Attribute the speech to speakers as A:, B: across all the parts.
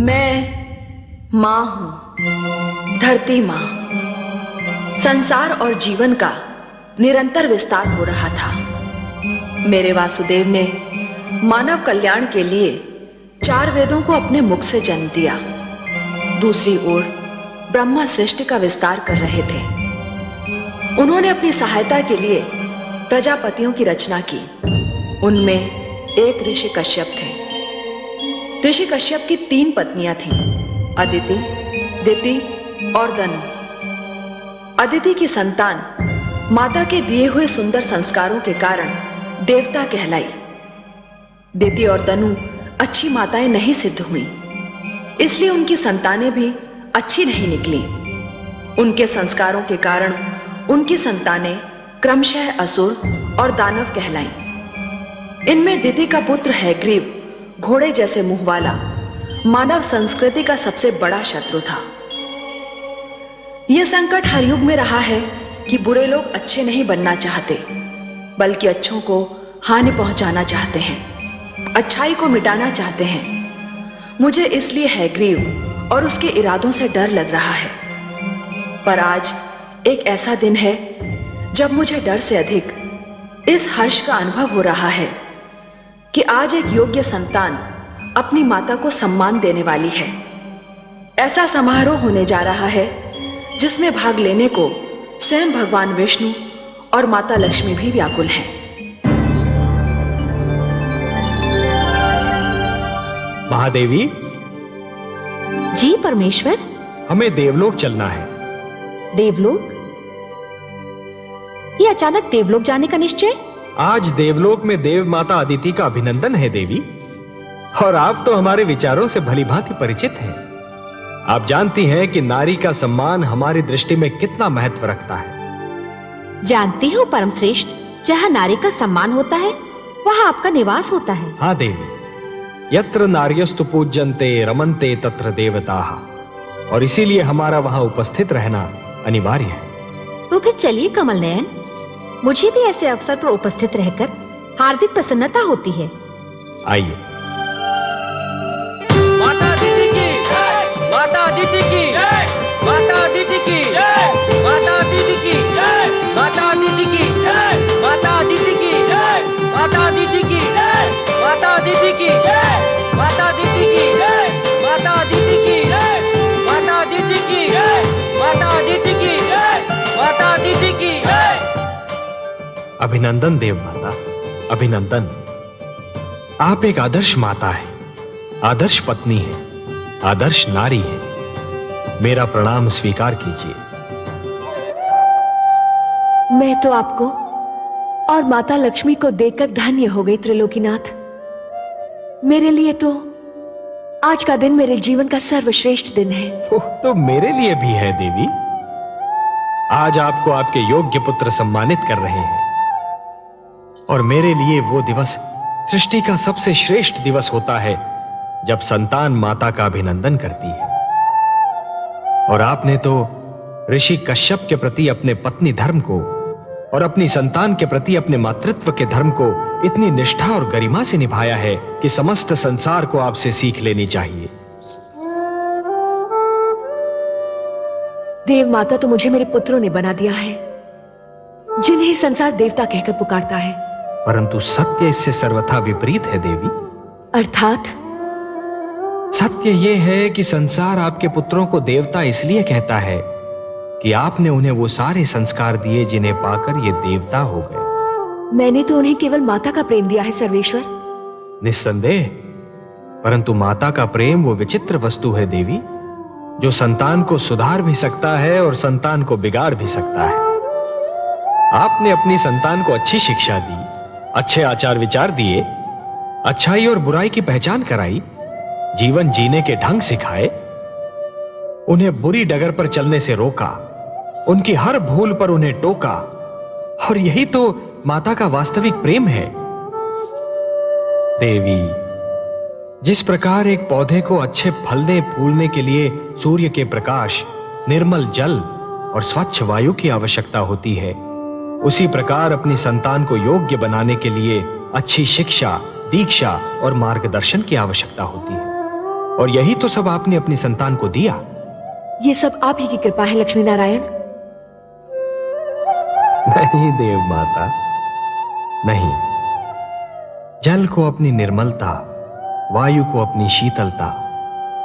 A: मैं मां हूं, धरती मां। संसार और जीवन का निरंतर विस्तार हो रहा था। मेरे वासुदेव ने मानव कल्याण के लिए 4 वेदों को अपने मुख से जन्म दिया। दूसरी ओर ब्रह्मा सृष्टि का विस्तार कर रहे थे। उन्होंने अपनी सहायता के लिए प्रजापतियों की रचना की। उनमें एक ऋषि कश्यप थे। ऋषि कश्यप की 3 पत्नियां थीं, अदिति, दिति और दनु। अदिति की संतान माता के दिए हुए सुंदर संस्कारों के कारण देवता कहलाई। दिति और दनु अच्छी माताएं नहीं सिद्ध हुई, इसलिए उनकी संतानें भी अच्छी नहीं निकली। उनके संस्कारों के कारण उनकी संतानें क्रमशः असुर और दानव कहलाईं। इनमें दिति का पुत्र हैग्रीव घोड़े जैसे मुंह वाला मानव संस्कृति का सबसे बड़ा शत्रु था। यह संकट हर युग में रहा है कि बुरे लोग अच्छे नहीं बनना चाहते, बल्कि अच्छों को हानि पहुंचाना चाहते हैं, अच्छाई को मिटाना चाहते हैं। मुझे इसलिए हैग्रीव और उसके इरादों से डर लग रहा है। पर आज एक ऐसा दिन है जब मुझे डर से अधिक इस हर्ष का अनुभव हो रहा है कि आज एक योग्य संतान अपनी माता को सम्मान देने वाली है। ऐसा समारोह होने जा रहा है जिसमें भाग लेने को स्वयं भगवान विष्णु और माता लक्ष्मी भी व्याकुल हैं।
B: महादेवी
C: जी परमेश्वर,
B: हमें देवलोक चलना है।
C: देवलोक? ये अचानक देवलोक जाने का निश्चय?
B: आज देवलोक में देव माता अदिति का अभिनंदन है देवी, और आप तो हमारे विचारों से भलीभांति परिचित हैं। आप जानती हैं कि नारी का सम्मान हमारी दृष्टि में कितना महत्व रखता है।
C: जानती हूँ परम श्रेष्ठ, जहाँ नारी का सम्मान होता है वहाँ आपका निवास होता है।
B: हाँ देवी, यत्र नार्यस्तु पूज्यन्ते रमन्ते तत्र देवताः, और इसीलिए हमारा वहाँ उपस्थित रहना अनिवार्य है।
C: तो फिर चलिए कमल नयन, मुझे भी ऐसे अवसर पर उपस्थित रहकर हार्दिक प्रसन्नता होती है।
B: आइए।
D: माता अदिति की, माता अदिति की, माता अदिति की, माता अदिति की, माता अदिति की, माता अदिति की, माता अदिति की, माता अदिति की, माता अदिति की, माता अदिति की, माता अदिति की, माता अदिति की, माता अदिति की।
B: अभिनंदन देव माता, अभिनंदन। आप एक आदर्श माता है, आदर्श पत्नी है, आदर्श नारी है। मेरा प्रणाम स्वीकार कीजिए।
A: मैं तो आपको और माता लक्ष्मी को देखकर धन्य हो गई त्रिलोकीनाथ। मेरे लिए तो आज का दिन मेरे जीवन का सर्वश्रेष्ठ दिन है।
B: तो मेरे लिए भी है देवी। आज आपको आपके योग्य पुत्र सम्मानित कर रहे हैं, और मेरे लिए वो दिवस सृष्टि का सबसे श्रेष्ठ दिवस होता है जब संतान माता का अभिनंदन करती है। और आपने तो ऋषि कश्यप के प्रति अपने पत्नी धर्म को और अपनी संतान के प्रति अपने मातृत्व के धर्म को इतनी निष्ठा और गरिमा से निभाया है कि समस्त संसार को आपसे सीख लेनी चाहिए।
A: देव माता तो मुझे मेरे पुत्रों ने बना दिया है, जिन्हें संसार देवता कहकर पुकारता है।
B: परंतु सत्य इससे सर्वथा विपरीत है देवी।
A: अर्थात?
B: सत्य यह है कि संसार आपके पुत्रों को देवता इसलिए कहता है कि आपने उन्हें वो सारे संस्कार दिए जिन्हें पाकर ये देवता हो गए।
A: मैंने तो उन्हें केवल माता का प्रेम दिया है सर्वेश्वर।
B: निस्संदेह, परंतु माता का प्रेम वो विचित्र वस्तु है देवी, जो संतान को सुधार भी सकता है और संतान को बिगाड़ भी सकता है। आपने अपनी संतान को अच्छी शिक्षा दी, अच्छे आचार विचार दिए, अच्छाई और बुराई की पहचान कराई, जीवन जीने के ढंग सिखाए, उन्हें बुरी डगर पर चलने से रोका, उनकी हर भूल पर उन्हें टोका, और यही तो माता का वास्तविक प्रेम है। देवी, जिस प्रकार एक पौधे को अच्छे फलने फूलने के लिए सूर्य के प्रकाश, निर्मल जल और स्वच्छ वायु की आवश्यकता होती है, उसी प्रकार अपनी संतान को योग्य बनाने के लिए अच्छी शिक्षा, दीक्षा और मार्गदर्शन की आवश्यकता होती है। और यही तो सब आपने अपनी संतान को दिया।
A: ये सब आप ही की कृपा है लक्ष्मी नारायण।
B: नहीं देव माता, नहीं। जल को अपनी निर्मलता, वायु को अपनी शीतलता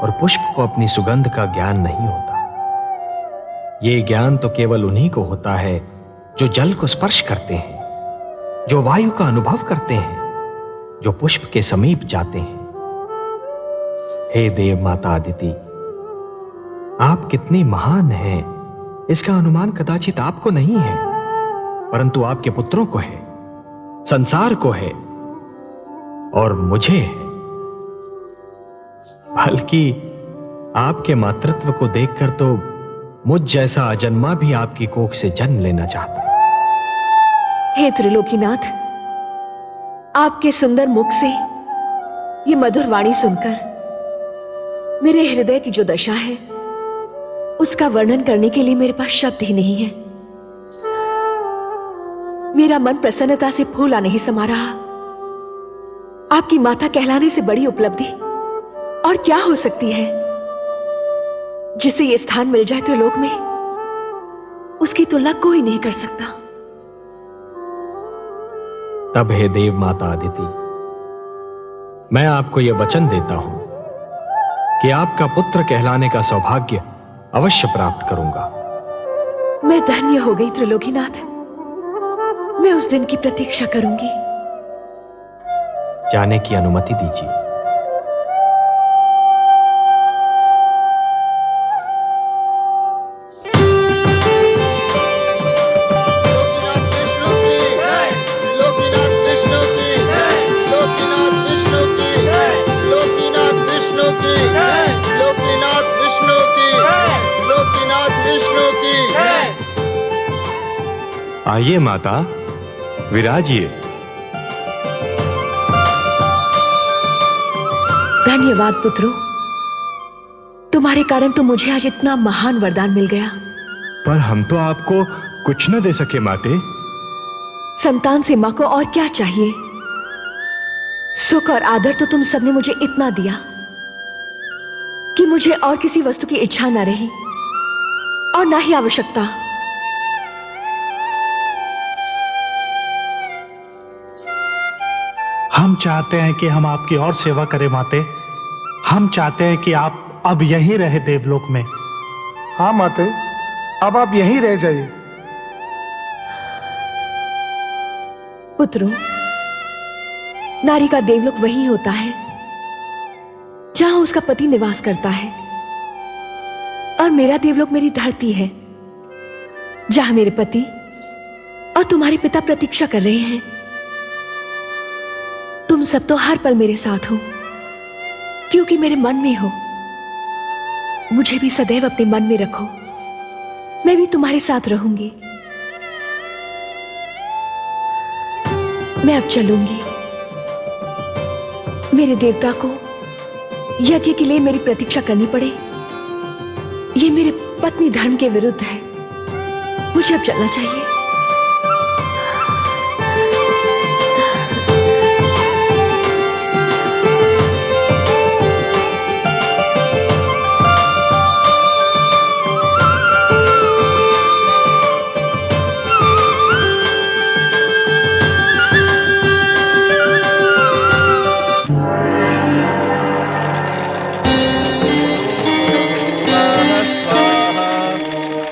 B: और पुष्प को अपनी सुगंध का ज्ञान नहीं होता। ये ज्ञान तो केवल उन्हीं को होता है जो जल को स्पर्श करते हैं, जो वायु का अनुभव करते हैं, जो पुष्प के समीप जाते हैं। हे देव माता अदिति, आप कितने महान हैं, इसका अनुमान कदाचित आपको नहीं है, परंतु आपके पुत्रों को है, संसार को है और मुझे है। बल्कि आपके मातृत्व को देखकर तो मुझ जैसा अजन्मा भी आपकी कोख से जन्म लेना चाहता है।
A: हे त्रिलोकीनाथ, आपके सुंदर मुख से ये मधुर वाणी सुनकर मेरे हृदय की जो दशा है उसका वर्णन करने के लिए मेरे पास शब्द ही नहीं है। मेरा मन प्रसन्नता से फूला नहीं समा रहा। आपकी माता कहलाने से बड़ी उपलब्धि और क्या हो सकती है। जिसे ये स्थान मिल जाए त्रिलोक में, उसकी तुलना कोई नहीं कर सकता।
B: तब हे देव माता अदिति, मैं आपको यह वचन देता हूं कि आपका पुत्र कहलाने का सौभाग्य अवश्य प्राप्त करूंगा।
A: मैं धन्य हो गई त्रिलोकीनाथ। मैं उस दिन की प्रतीक्षा करूंगी।
B: जाने की अनुमति दीजिए।
E: आइए माता, विराजिए।
A: धन्यवाद पुत्रों, तुम्हारे कारण तो मुझे आज इतना महान वरदान मिल गया।
E: पर हम तो आपको कुछ न दे सके माते।
A: संतान से मां को और क्या चाहिए। सुख और आदर तो तुम सबने मुझे इतना दिया कि मुझे और किसी वस्तु की इच्छा न रही और ना ही आवश्यकता।
F: हम चाहते हैं कि हम आपकी और सेवा करें माते। हम चाहते हैं कि आप अब यहीं रहे देवलोक में।
G: हाँ माते, अब आप यहीं रह जाइए।
A: पुत्रों, नारी का देवलोक वही होता है जहां उसका पति निवास करता है, और मेरा देवलोक मेरी धरती है जहां मेरे पति और तुम्हारे पिता प्रतीक्षा कर रहे हैं। तुम सब तो हर पल मेरे साथ हो, क्योंकि मेरे मन में हो। मुझे भी सदैव अपने मन में रखो, मैं भी तुम्हारे साथ रहूंगी। मैं अब चलूंगी। मेरे देवता को यज्ञ के लिए मेरी प्रतीक्षा करनी पड़े, ये मेरे पत्नी धर्म के विरुद्ध है। मुझे अब चलना चाहिए।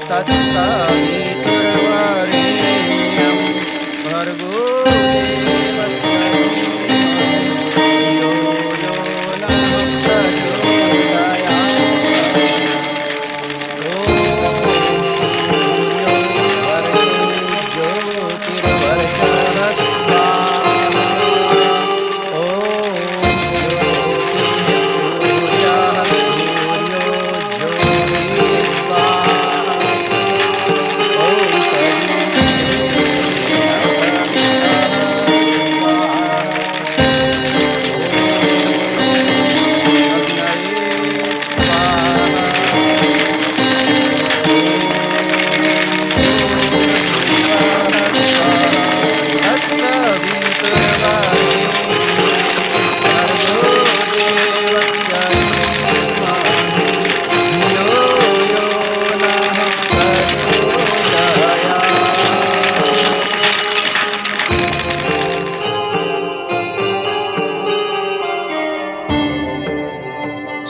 D: तत्सावितुर्वरेण्यं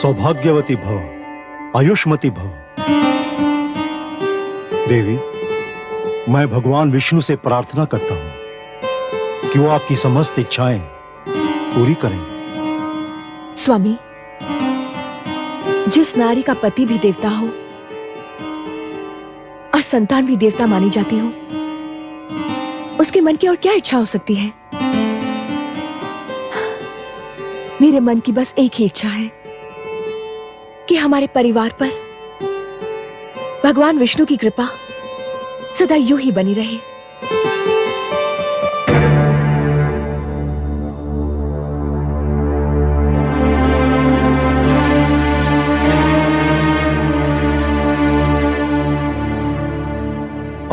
H: सौभाग्यवती भव, आयुष्मती भव। देवी, मैं भगवान विष्णु से प्रार्थना करता हूं कि वो आपकी समस्त इच्छाएं पूरी करें।
A: स्वामी, जिस नारी का पति भी देवता हो और संतान भी देवता मानी जाती हो, उसके मन की और क्या इच्छा हो सकती है? मेरे मन की बस एक ही इच्छा है कि हमारे परिवार पर भगवान विष्णु की कृपा सदा यूं ही बनी रहे।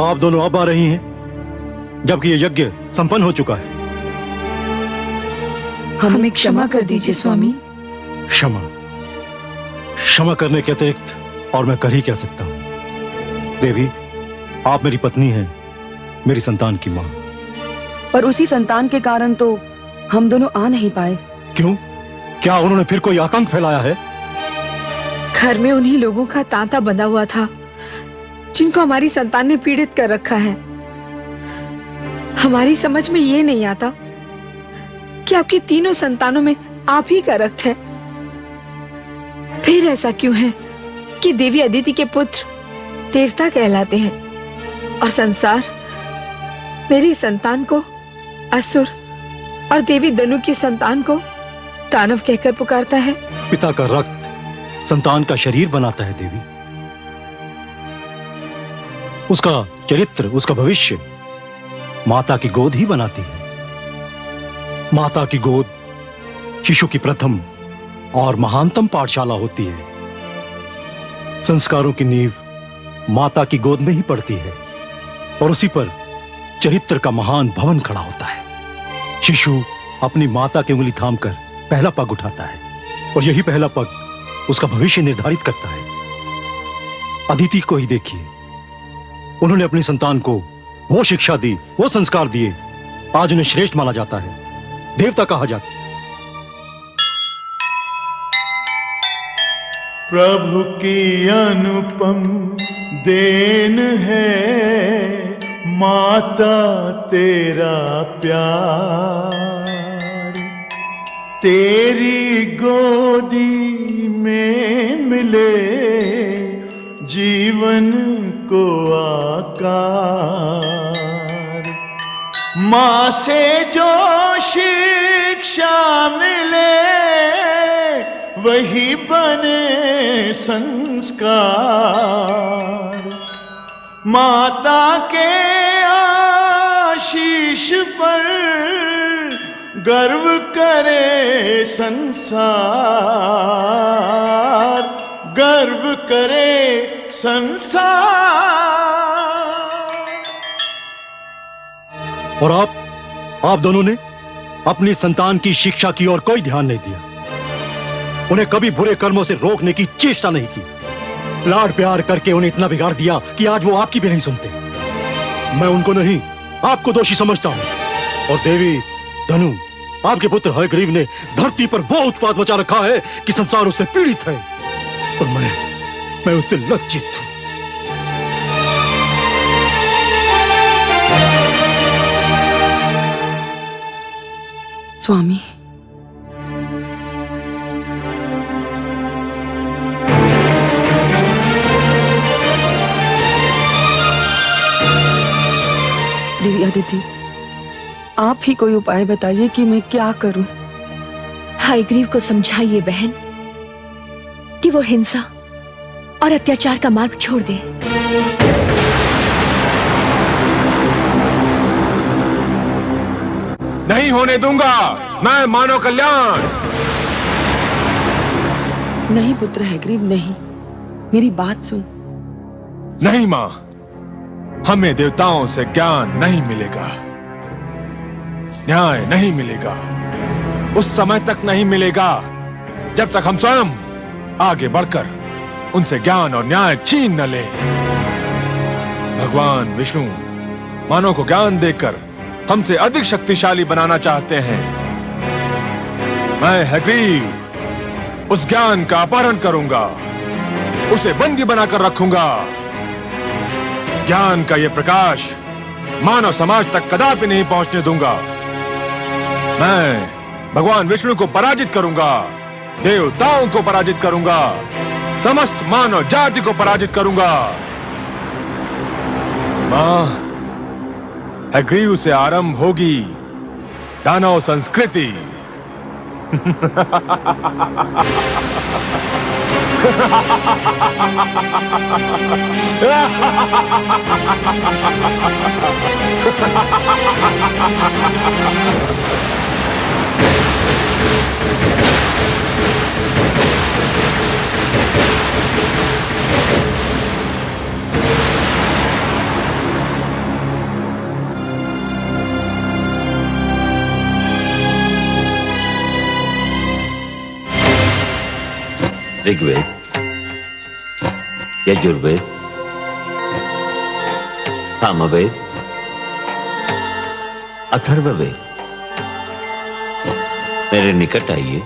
H: आप दोनों अब आ रही हैं, जबकि ये यज्ञ संपन्न हो चुका है।
A: हमें क्षमा कर दीजिए स्वामी।
H: क्षमा क्षमा करने के अतिरिक्त और मैं कर ही क्या सकता हूं। देवी, आप मेरी पत्नी हैं, मेरी संतान की मां।
I: पर उसी संतान के कारण तो हम दोनों आ नहीं पाए।
H: क्यों? क्या उन्होंने फिर कोई आतंक फैलाया है?
A: घर में उन्हीं लोगों का तांता बंधा हुआ था जिनको हमारी संतान ने पीड़ित कर रखा है। हमारी समझ में ये नहीं आता कि आपकी तीनों संतानों में आप ही का रक्त है। फिर ऐसा क्यों है कि देवी अदिति के पुत्र देवता कहलाते हैं और संसार मेरी संतान को असुर और देवी दनु की संतान को दानव कहकर पुकारता है?
H: पिता का रक्त संतान का शरीर बनाता है देवी। उसका चरित्र, उसका भविष्य माता की गोद ही बनाती है। माता की गोद शिशु की प्रथम और महानतम पाठशाला होती है। संस्कारों की नींव माता की गोद में ही पड़ती है और उसी पर चरित्र का महान भवन खड़ा होता है। शिशु अपनी माता की उंगली थामकर पहला पग उठाता है और यही पहला पग उसका भविष्य निर्धारित करता है। अदिति को ही देखिए, उन्होंने अपनी संतान को वो शिक्षा दी, वो संस्कार दिए, आज उन्हें श्रेष्ठ माना जाता है, देवता कहा जाता है।
J: प्रभु की अनुपम देन है माता तेरा प्यार, तेरी गोदी में मिले जीवन को आकार। माँ से जो शिक्षा मिले वही बने संस्कार। माता के आशीष पर गर्व करे संसार, गर्व करे संसार।
H: और आप दोनों ने अपनी संतान की शिक्षा की ओर कोई ध्यान नहीं दिया, उन्हें कभी बुरे कर्मों से रोकने की चेष्टा नहीं की। लाड प्यार करके उन्हें इतना बिगाड़ दिया कि आज वो आपकी भी नहीं सुनते। मैं उनको नहीं, आपको दोषी समझता हूं। और देवी धनु, आपके पुत्र हयग्रीव ने धरती पर वो उत्पात मचा रखा है कि संसार उससे पीड़ित है और मैं उससे लज्जित हूं।
I: स्वामी, देवी अदिति, आप ही कोई उपाय बताइए कि मैं क्या करूं।
A: हयग्रीव को समझाइए बहन कि वो हिंसा और अत्याचार का मार्ग छोड़ दे।
B: नहीं होने दूंगा मैं मानव कल्याण।
I: नहीं पुत्र हयग्रीव, नहीं, मेरी बात सुन।
B: नहीं मां, हमें देवताओं से ज्ञान नहीं मिलेगा, न्याय नहीं मिलेगा, उस समय तक नहीं मिलेगा जब तक हम स्वयं आगे बढ़कर उनसे ज्ञान और न्याय छीन न लें। भगवान विष्णु मानव को ज्ञान देकर हमसे अधिक शक्तिशाली बनाना चाहते हैं। मैं हयग्रीव
K: उस ज्ञान का अपहरण करूंगा, उसे बंदी बनाकर रखूंगा। ज्ञान का यह प्रकाश मानव समाज तक कदापि नहीं पहुंचने दूंगा। मैं भगवान विष्णु को पराजित करूंगा, देवताओं को पराजित करूंगा, समस्त मानव जाति को पराजित करूंगा। मां, हयग्रीव से आरंभ होगी दानव संस्कृति।
L: ऋग्वेद, यजुर्वेद, सामवेद, अथर्ववेद, मेरे निकट आइए।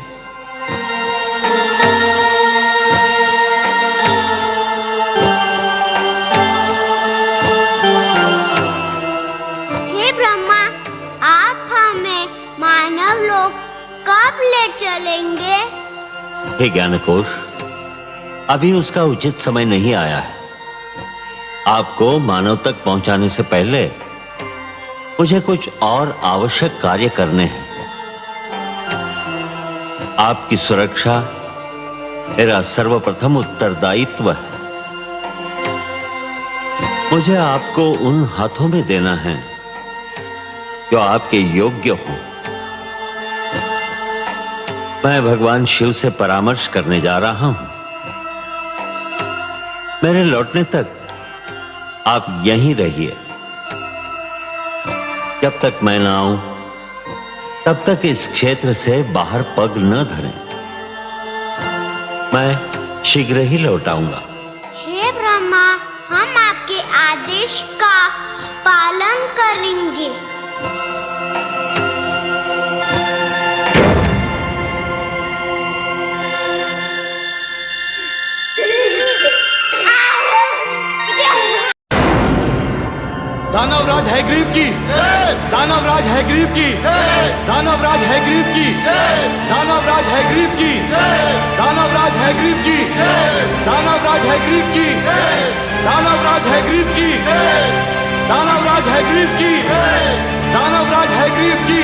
M: हे ब्रह्मा, आप हमें मानव लोक कब ले चलेंगे?
L: हे ज्ञानकोश, अभी उसका उचित समय नहीं आया है। आपको मानव तक पहुंचाने से पहले मुझे कुछ और आवश्यक कार्य करने हैं। आपकी सुरक्षा मेरा सर्वप्रथम उत्तरदायित्व है। मुझे आपको उन हाथों में देना है जो आपके योग्य हो। मैं भगवान शिव से परामर्श करने जा रहा हूं। मेरे लौटने तक आप यहीं रहिए। जब तक मैं ना आऊं तब तक इस क्षेत्र से बाहर पग न धरें। मैं शीघ्र ही लौट आऊंगा।
M: हे ब्रह्मा, हम आपके आदेश का पालन करेंगे।
N: दानवराज हयग्रीव की, दानवराज हयग्रीव की, दानवराज हयग्रीव की, दानवराज हयग्रीव की, दानवराज हयग्रीव की, दानवराज हयग्रीव की, दानवराज हयग्रीव की, दानवराज हयग्रीव की, दानवराज हयग्रीव की,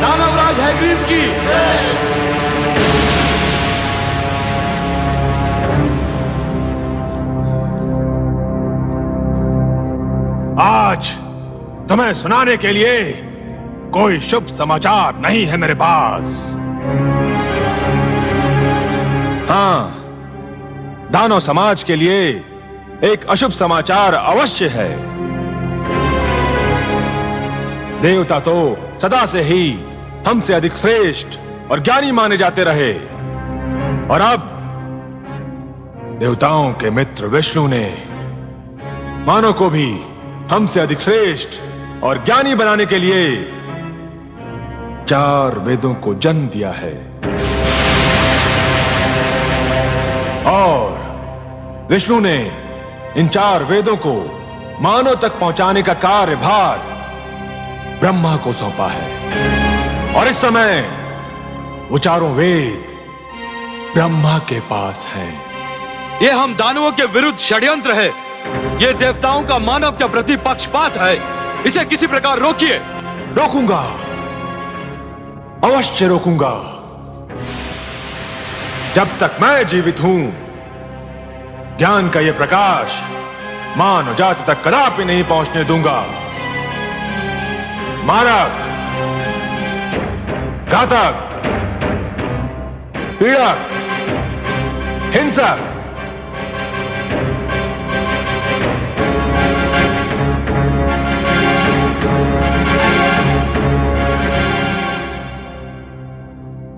N: दानवराज हयग्रीव की।
K: आज तुम्हें सुनाने के लिए कोई शुभ समाचार नहीं है मेरे पास। हां, दानव समाज के लिए एक अशुभ समाचार अवश्य है। देवता तो सदा से ही हमसे अधिक श्रेष्ठ और ज्ञानी माने जाते रहे, और अब देवताओं के मित्र विष्णु ने मानव को भी हमसे अधिक श्रेष्ठ और ज्ञानी बनाने के लिए 4 वेदों को जन्म दिया है। और विष्णु ने इन 4 वेदों को मानव तक पहुंचाने का कार्यभार ब्रह्मा को सौंपा है। और इस समय वो 4 वेद ब्रह्मा के पास हैं।
N: ये हम दानवों के विरुद्ध षड्यंत्र है। ये देवताओं का मानव के प्रति पक्षपात है। इसे किसी प्रकार रोकिए।
K: रोकूंगा, अवश्य रोकूंगा। जब तक मैं जीवित हूं, ज्ञान का यह प्रकाश मानव जाति तक कदापि नहीं पहुंचने दूंगा। मारक, घातक, पीड़क, हिंसक,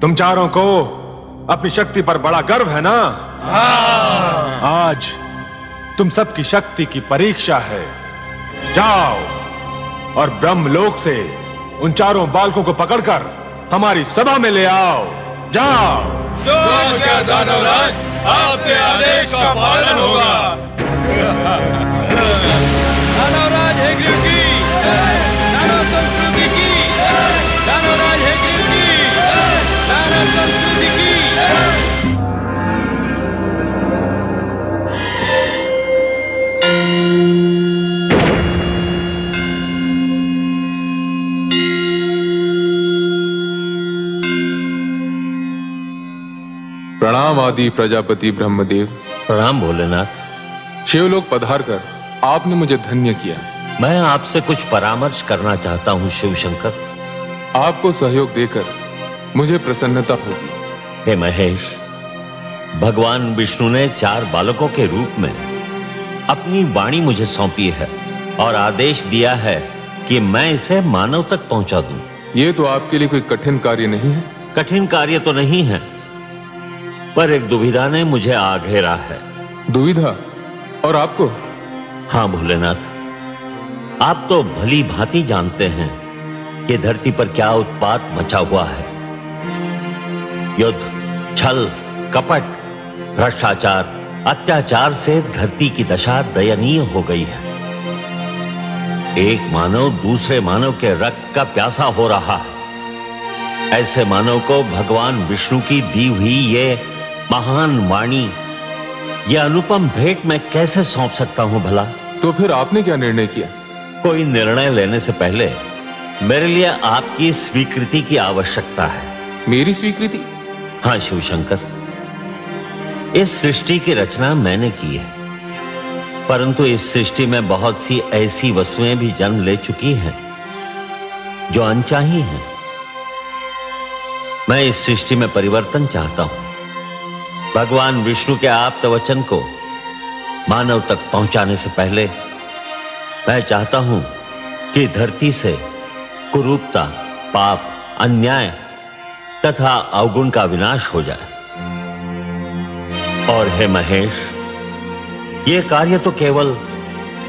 K: तुम चारों को अपनी शक्ति पर बड़ा गर्व है ना? आज तुम सबकी शक्ति की परीक्षा है। जाओ और ब्रह्मलोक से उन 4 बालकों को पकड़कर हमारी सभा में ले आओ। जाओ। जो आज्ञा दानवराज, आपके आदेश का पालन होगा। दानवराज हेग्रीव की, दानव संस्कृति की, दानवराज हेग्रीव की, दानव संस्कृति की।
O: प्रणाम आदि प्रजापति ब्रह्मदेव।
L: प्रणाम भोलेनाथ।
O: शिवलोक पधार कर आपने मुझे धन्य किया।
L: मैं आपसे कुछ परामर्श करना चाहता हूँ शिव शंकर।
O: आपको सहयोग देकर मुझे प्रसन्नता होगी।
L: हे महेश, भगवान विष्णु ने 4 बालकों के रूप में अपनी वाणी मुझे सौंपी है और आदेश दिया है कि मैं इसे मानव तक पहुंचा दूं।
O: ये तो आपके लिए कोई कठिन कार्य नहीं है।
L: कठिन कार्य तो नहीं है, पर एक दुविधा ने मुझे आ घेरा है।
O: दुविधा? और आपको?
L: हाँ भोलेनाथ, आप तो भली भांति जानते हैं कि धरती पर क्या उत्पात मचा हुआ है। युद्ध, छल, कपट, भ्रष्टाचार, अत्याचार से धरती की दशा दयनीय हो गई है। एक मानव दूसरे मानव के रक्त का प्यासा हो रहा है। ऐसे मानव को भगवान विष्णु की दी हुई ये महान वाणी, यह अनुपम भेंट मैं कैसे सौंप सकता हूं भला?
O: तो फिर आपने क्या निर्णय किया?
L: कोई निर्णय लेने से पहले मेरे लिए आपकी स्वीकृति की आवश्यकता है।
O: मेरी स्वीकृति?
L: हाँ शिव शंकर, इस सृष्टि की रचना मैंने की है, परंतु इस सृष्टि में बहुत सी ऐसी वस्तुएं भी जन्म ले चुकी हैं जो अनचाही हैं। मैं इस सृष्टि में परिवर्तन चाहता हूं। भगवान विष्णु के आप्त वचन को मानव तक पहुंचाने से पहले मैं चाहता हूं कि धरती से कुरूपता, पाप, अन्याय तथा अवगुण का विनाश हो जाए। और हे महेश, यह कार्य तो केवल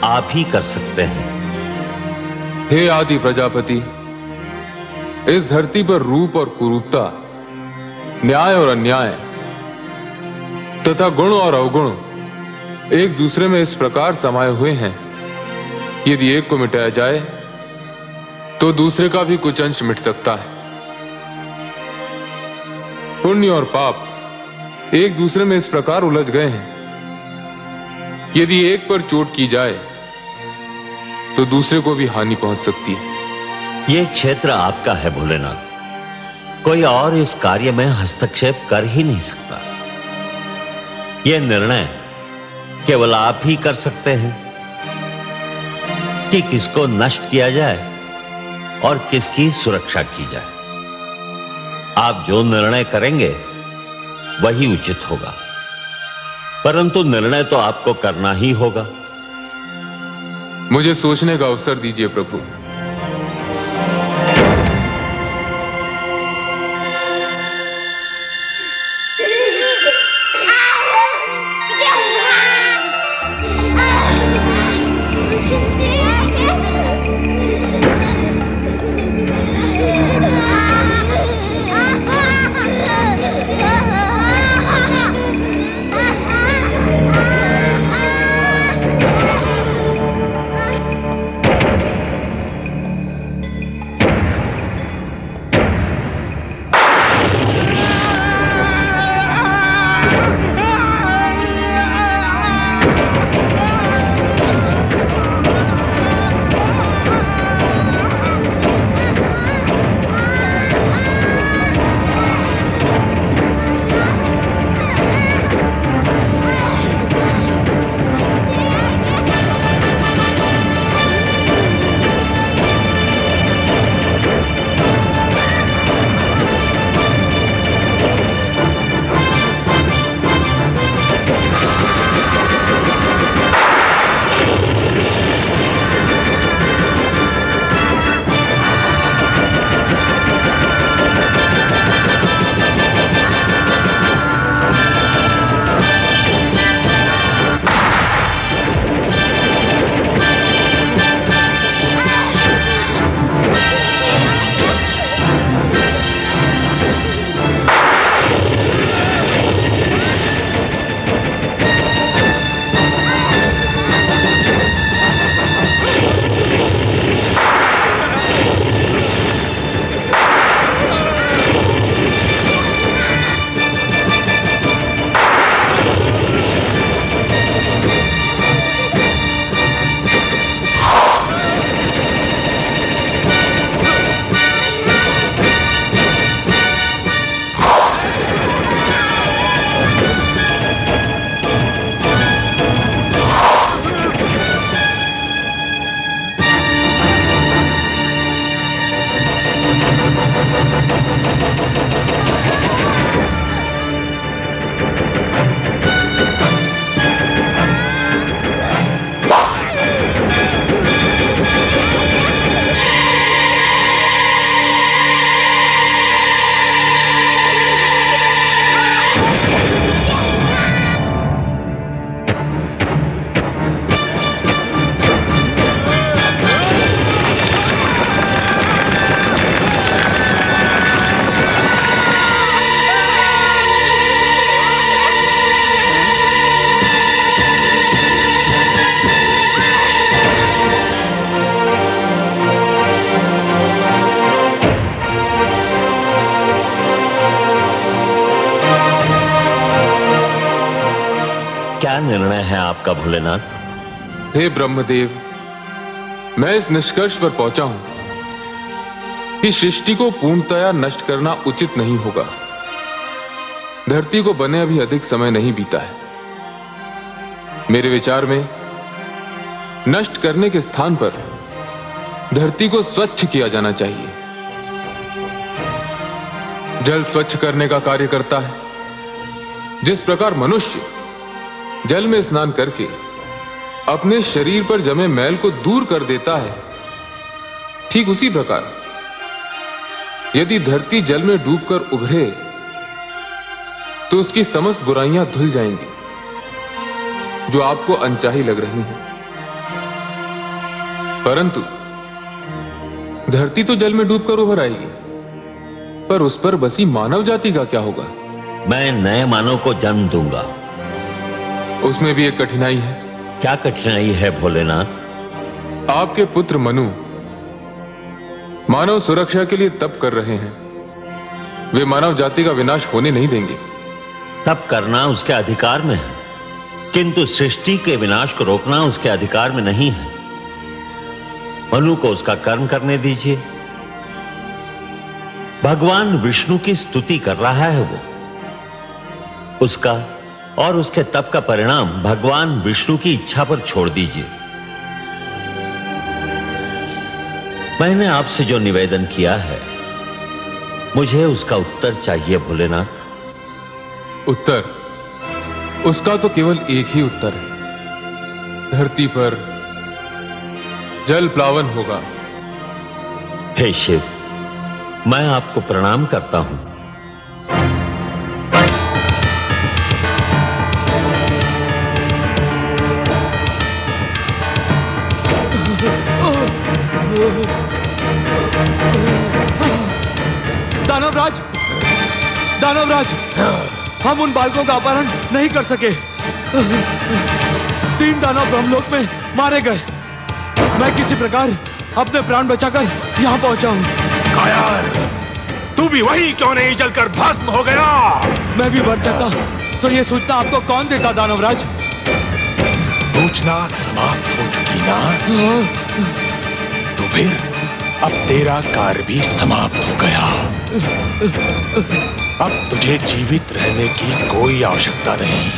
L: आप ही कर सकते हैं।
O: हे आदि प्रजापति, इस धरती पर रूप और कुरूपता, न्याय और अन्याय तथा गुण और अवगुण एक दूसरे में इस प्रकार समाये हुए हैं, यदि एक को मिटाया जाए तो दूसरे का भी कुछ अंश मिट सकता है। पुण्य और पाप एक दूसरे में इस प्रकार उलझ गए हैं, यदि एक पर चोट की जाए तो दूसरे को भी हानि पहुंच सकती है।
L: यह क्षेत्र आपका है भोलेनाथ, कोई और इस कार्य में हस्तक्षेप कर ही नहीं सकता। यह निर्णय केवल आप ही कर सकते हैं कि किसको नष्ट किया जाए और किसकी सुरक्षा की जाए। आप जो निर्णय करेंगे वही उचित होगा, परंतु निर्णय तो आपको करना ही होगा।
O: मुझे सोचने का अवसर दीजिए प्रभु।
L: क्या निर्णय है आपका भोलेनाथ?
O: हे ब्रह्मदेव, मैं इस निष्कर्ष पर पहुंचा हूं कि सृष्टि को पूर्णतया नष्ट करना उचित नहीं होगा। धरती को बने अभी अधिक समय नहीं बीता है। मेरे विचार में नष्ट करने के स्थान पर धरती को स्वच्छ किया जाना चाहिए। जल स्वच्छ करने का कार्य करता है। जिस प्रकार मनुष्य जल में स्नान करके अपने शरीर पर जमे मैल को दूर कर देता है, ठीक उसी प्रकार यदि धरती जल में डूबकर उभरे तो उसकी समस्त बुराइयां धुल जाएंगी जो आपको अनचाही लग रही हैं। परंतु धरती तो जल में डूबकर उभर आएगी, पर उस पर बसी मानव जाति का क्या होगा?
L: मैं नए मानव को जन्म दूंगा।
O: उसमें भी एक कठिनाई है।
L: क्या कठिनाई है भोलेनाथ?
O: आपके पुत्र मनु मानव सुरक्षा के लिए तप कर रहे हैं। वे मानव जाति का विनाश होने नहीं देंगे।
L: तप करना उसके अधिकार में है, किंतु सृष्टि के विनाश को रोकना उसके अधिकार में नहीं है। मनु को उसका कर्म करने दीजिए। भगवान विष्णु की स्तुति कर रहा है वो। उसका और उसके तप का परिणाम भगवान विष्णु की इच्छा पर छोड़ दीजिए। मैंने आपसे जो निवेदन किया है, मुझे उसका उत्तर चाहिए भोलेनाथ।
O: उत्तर? उसका तो केवल एक ही उत्तर है। धरती पर जल प्लावन होगा।
L: हे शिव, मैं आपको प्रणाम करता हूं।
N: दानवराज, दानवराज, हम उन बालकों का अपहरण नहीं कर सके। 3 दानव ब्रह्मलोक में मारे गए। मैं किसी प्रकार अपने प्राण बचाकर यहाँ पहुंचा हूँ।
K: कायर, तू भी वही क्यों नहीं जलकर भस्म हो गया?
N: मैं भी मर जाता तो ये सूचना आपको कौन देता दानवराज?
K: सूचना समाप्त हो चुकी ना? तो फिर अब तेरा कार्य भी समाप्त हो गया। अब तुझे जीवित रहने की कोई आवश्यकता नहीं।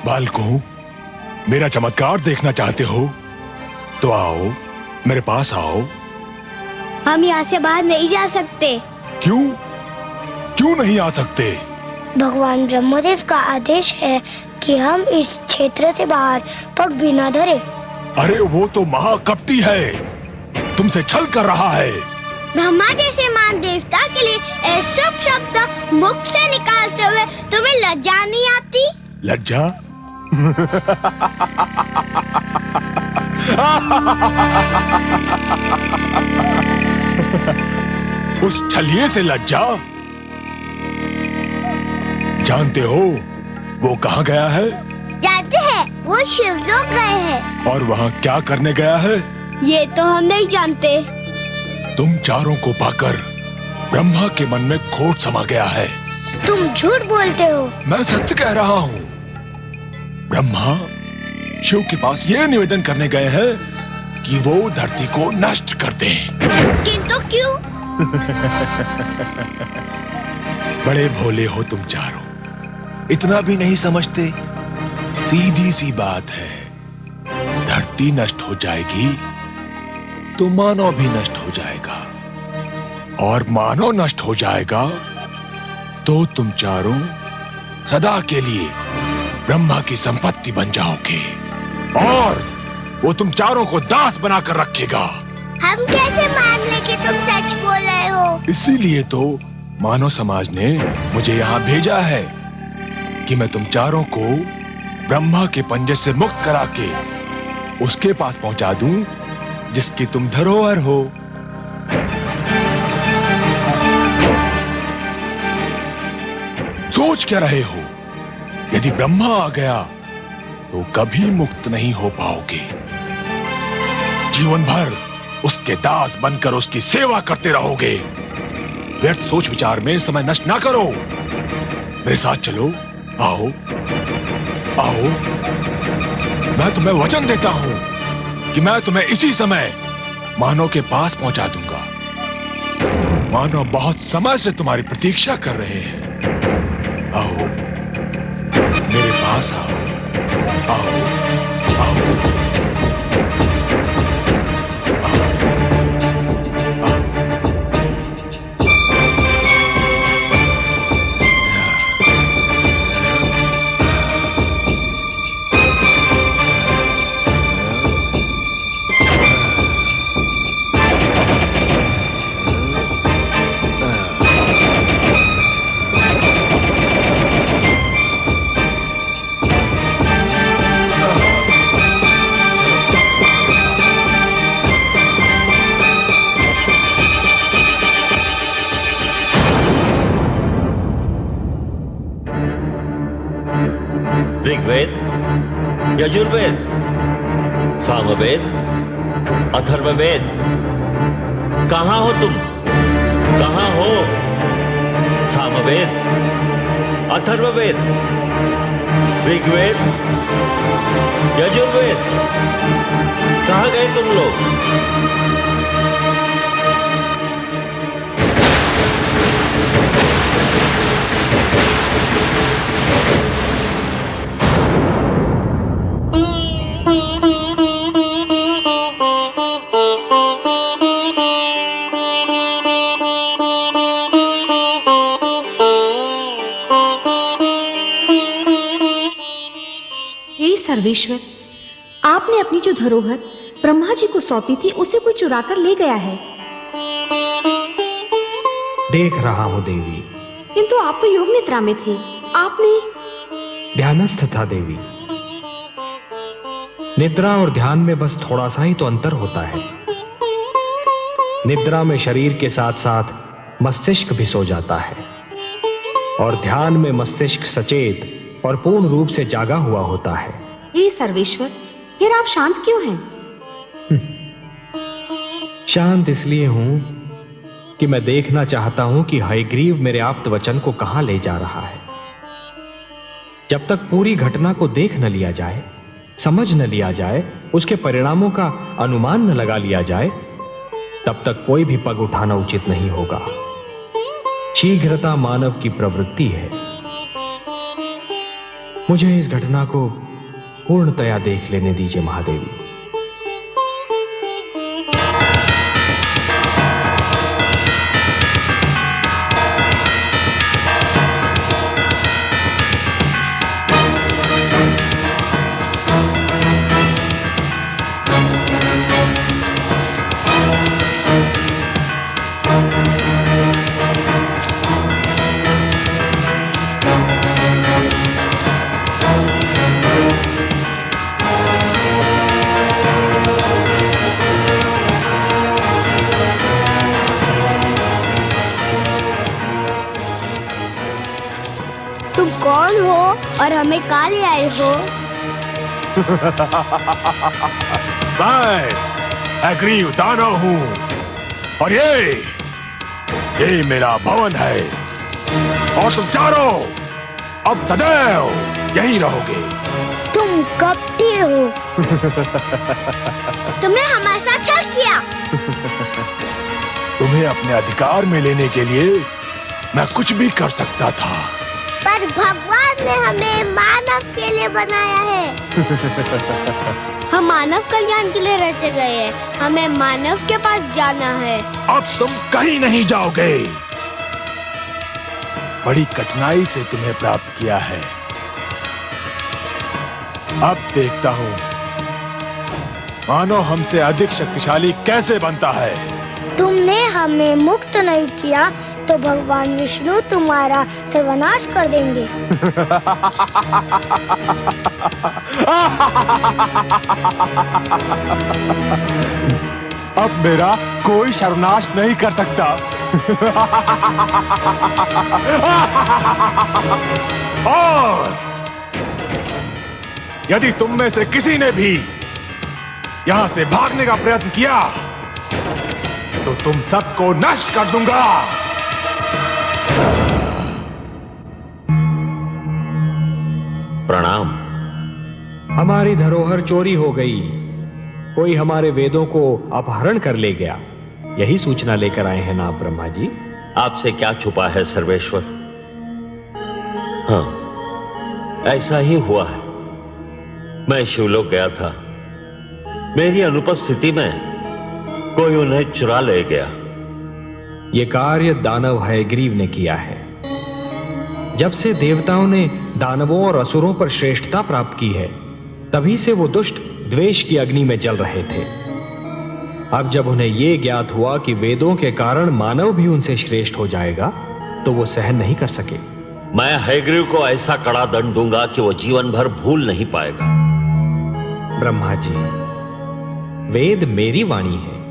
K: बालकों, मेरा चमत्कार देखना चाहते हो तो आओ, मेरे पास आओ।
M: हम यहाँ से बाहर नहीं जा सकते।
K: क्यों? क्यों नहीं आ सकते?
M: भगवान ब्रह्मदेव का आदेश है कि हम इस क्षेत्र से बाहर पग भी न धरे।
K: अरे वो तो महाकपटी है, तुमसे छल कर रहा है।
M: ब्रह्मा जैसे महान देवता के लिए ऐसा शब्द मुख से निकालते हुए तुम्हें लज्जा नहीं आती?
K: लज्जा? उस छलिए से लज्जा? जानते हो वो कहाँ गया है?
M: जानते हैं, वो शिवलोक गए हैं।
K: और वहाँ क्या करने गया है?
M: ये तो हम नहीं जानते।
K: तुम चारों को पाकर ब्रह्मा के मन में खोट समा गया है।
M: तुम झूठ बोलते हो।
K: मैं सत्य कह रहा हूँ। ब्रह्मा शिव के पास ये निवेदन करने गए हैं कि वो धरती को नष्ट कर दें।
M: किंतु क्यों?
K: बड़े भोले हो तुम चारों, इतना भी नहीं समझते। सीधी सी बात है, धरती नष्ट हो जाएगी तो मानव भी नष्ट हो जाएगा, और मानव नष्ट हो जाएगा तो तुम चारों सदा के लिए ब्रह्मा की संपत्ति बन जाओगे, और वो तुम चारों को दास बनाकर रखेगा।
M: हम कैसे मान ले कि तुम सच बोल रहे हो?
K: इसीलिए तो मानव समाज ने मुझे यहाँ भेजा है कि मैं तुम चारों को ब्रह्मा के पंजे से मुक्त करा के उसके पास पहुंचा दूं जिसकी तुम धरोहर हो। सोच क्या रहे हो? यदि ब्रह्मा आ गया तो कभी मुक्त नहीं हो पाओगे। जीवन भर उसके दास बनकर उसकी सेवा करते रहोगे। व्यर्थ सोच विचार में समय नष्ट ना करो। मेरे साथ चलो, आओ आओ। मैं तुम्हें वचन देता हूं कि मैं तुम्हें इसी समय मानव के पास पहुंचा दूंगा। मानव बहुत समय से तुम्हारी प्रतीक्षा कर रहे हैं। आओ, मेरे पास आओ, आओ, आओ।
L: ऋग्वेद, यजुर्वेद, सामवेद, अथर्ववेद, कहां हो तुम? कहां हो? सामवेद, अथर्ववेद, ऋग्वेद, यजुर्वेद, कहां गए तुम लोग?
C: सर्वेश्वर, आपने अपनी जो धरोहर ब्रह्मा जी को सौंपी थी उसे कोई चुरा कर ले गया है।
B: देख रहा हूं देवी।
C: किंतु आप तो योग निद्रा में थे। आपने?
B: ध्यानस्थ था देवी। निद्रा और ध्यान में बस थोड़ा सा ही तो अंतर होता है। निद्रा में शरीर के साथ साथ मस्तिष्क भी सो जाता है, और ध्यान में मस्तिष्क सचेत और पूर्ण रूप से जागा हुआ होता है।
C: हे सर्वेश्वर, फिर आप शांत क्यों हैं?
B: शांत इसलिए हूं कि मैं देखना चाहता हूं कि हयग्रीव मेरे आप्त वचन को कहां ले जा रहा है। जब तक पूरी घटना को देख न लिया जाए समझ न लिया जाए, उसके परिणामों का अनुमान न लगा लिया जाए, तब तक कोई भी पग उठाना उचित नहीं होगा। शीघ्रता मानव की प्रवृत्ति है। मुझे इस घटना को पूर्णतया देख लेने दीजिए महादेवी।
M: तुम कौन हो और हमें कहाँ ले आए हो?
K: मैं अग्रीव दानव हूँ और ये मेरा भवन है और तुम चारों अब सदैव यहीं रहोगे।
M: तुम कपटी हो। तुमने हमारे साथ छल किया।
K: तुम्हें अपने अधिकार में लेने के लिए मैं कुछ भी कर सकता था,
M: पर भगवान ने हमें मानव के लिए बनाया है। हम मानव कल्याण के लिए रचे गए हैं। हमें मानव के पास जाना है।
K: अब तुम कहीं नहीं जाओगे। बड़ी कठिनाई से तुम्हें प्राप्त किया है। अब देखता हूँ मानव हमसे अधिक शक्तिशाली कैसे बनता है।
M: तुमने हमें मुक्त नहीं किया तो भगवान विष्णु तुम्हारा सर्वनाश कर देंगे।
E: अब मेरा कोई सर्वनाश नहीं कर सकता।
K: और यदि तुम में से किसी ने भी यहां से भागने का प्रयत्न किया तो तुम सबको नष्ट कर दूंगा।
L: प्रणाम।
B: हमारी धरोहर चोरी हो गई। कोई हमारे वेदों को अपहरण कर ले गया। यही सूचना लेकर आए हैं ना आप ब्रह्मा जी?
L: आपसे क्या छुपा है सर्वेश्वर? हाँ, ऐसा ही हुआ है। मैं शिवलोक गया था। मेरी अनुपस्थिति में कोई उन्हें चुरा ले गया।
B: यह कार्य दानव हयग्रीव ने किया है। जब से देवताओं ने दानवों और असुरों पर श्रेष्ठता प्राप्त की है, तभी से वो दुष्ट द्वेष की अग्नि में जल रहे थे। अब जब उन्हें यह ज्ञात हुआ कि वेदों के कारण मानव भी उनसे श्रेष्ठ हो जाएगा, तो वो सहन नहीं कर सके।
L: मैं हयग्रीव को ऐसा कड़ा दंड दूंगा कि वो जीवन भर भूल नहीं पाएगा।
B: ब्रह्मा जी, वेद मेरी वाणी है।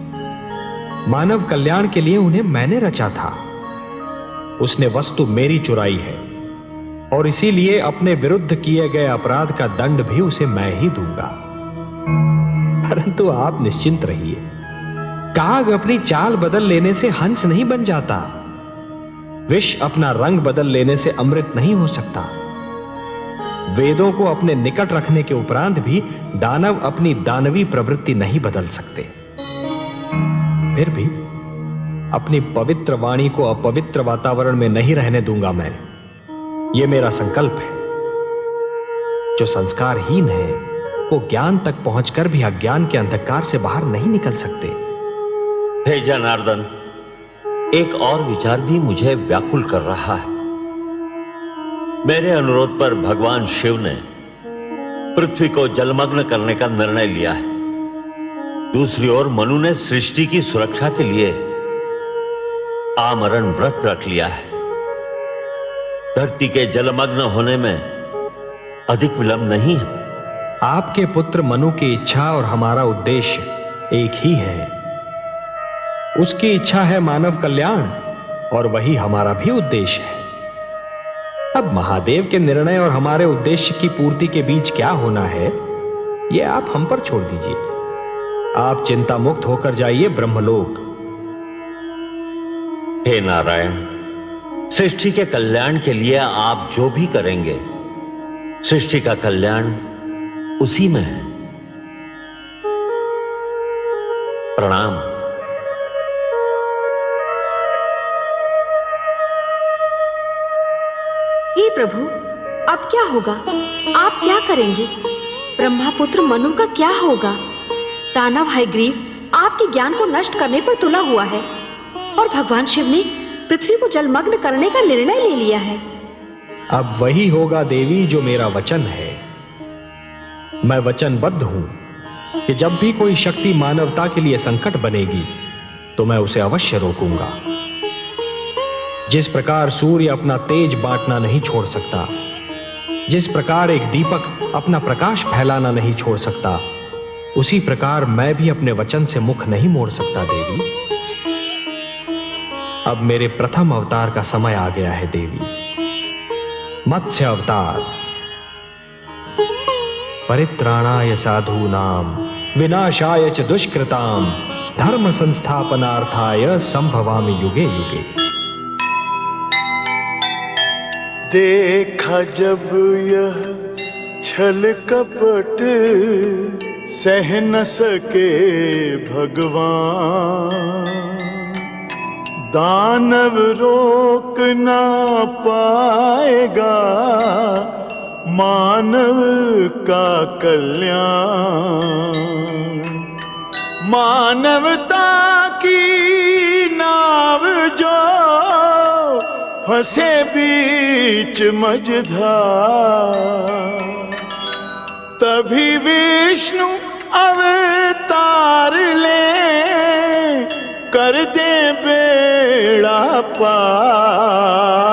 B: मानव कल्याण के लिए उन्हें मैंने रचा था। उसने वस्तु मेरी चुराई है और इसीलिए अपने विरुद्ध किए गए अपराध का दंड भी उसे मैं ही दूंगा। परंतु आप निश्चिंत रहिए। काग अपनी चाल बदल लेने से हंस नहीं बन जाता। विष अपना रंग बदल लेने से अमृत नहीं हो सकता। वेदों को अपने निकट रखने के उपरांत भी दानव अपनी दानवी प्रवृत्ति नहीं बदल सकते। फिर भी अपनी पवित्र वाणी को अपवित्र वातावरण में नहीं रहने दूंगा मैं। यह मेरा संकल्प है। जो संस्कारहीन है वो ज्ञान तक पहुंचकर भी अज्ञान के अंधकार से बाहर नहीं निकल सकते।
L: हे जनार्दन, एक और विचार भी मुझे व्याकुल कर रहा है। मेरे अनुरोध पर भगवान शिव ने पृथ्वी को जलमग्न करने का निर्णय लिया है। दूसरी ओर मनु ने सृष्टि की सुरक्षा के लिए आमरण व्रत रख लिया है। धरती के जलमग्न होने में अधिक विलंब नहीं है।
B: आपके पुत्र मनु की इच्छा और हमारा उद्देश्य एक ही है। उसकी इच्छा है मानव कल्याण और वही हमारा भी उद्देश्य है। अब महादेव के निर्णय और हमारे उद्देश्य की पूर्ति के बीच क्या होना है, यह आप हम पर छोड़ दीजिए। आप चिंता मुक्त होकर जाइए ब्रह्मलोक।
L: हे नारायण, सृष्टि के कल्याण के लिए आप जो भी करेंगे, सृष्टि का कल्याण उसी में है। प्रणाम।
C: हे प्रभु, अब क्या होगा? आप क्या करेंगे? ब्रह्मापुत्र मनु का क्या होगा? दानव हयग्रीव आपके ज्ञान को नष्ट करने पर तुला हुआ है और भगवान शिव ने पृथ्वी को जलमग्न करने का निर्णय ले लिया है।
B: अब वही होगा देवी जो मेरा वचन है। मैं वचनबद्ध हूं कि जब भी कोई शक्ति मानवता के लिए संकट बनेगी तो मैं उसे अवश्य रोकूंगा। जिस प्रकार सूर्य अपना तेज बांटना नहीं छोड़ सकता, जिस प्रकार एक दीपक अपना प्रकाश फैलाना नहीं छोड़ सकता, उसी प्रकार मैं भी अपने वचन से मुख नहीं मोड़ सकता देवी। अब मेरे प्रथम अवतार का समय आ गया है देवी। मत्स्य अवतार। परित्राणाय साधूनां विनाशाय च दुष्कृतां धर्म संस्थापनार्थाय संभवामि युगे युगे।
J: देखा जब यह छल कपट सह न सके भगवान, दानव रोक ना पाएगा मानव का कल्याण। मानवता की नाव जो फंसे बीच मझधार, तभी विष्णु अवतार ले कर दे बेड़ा पार।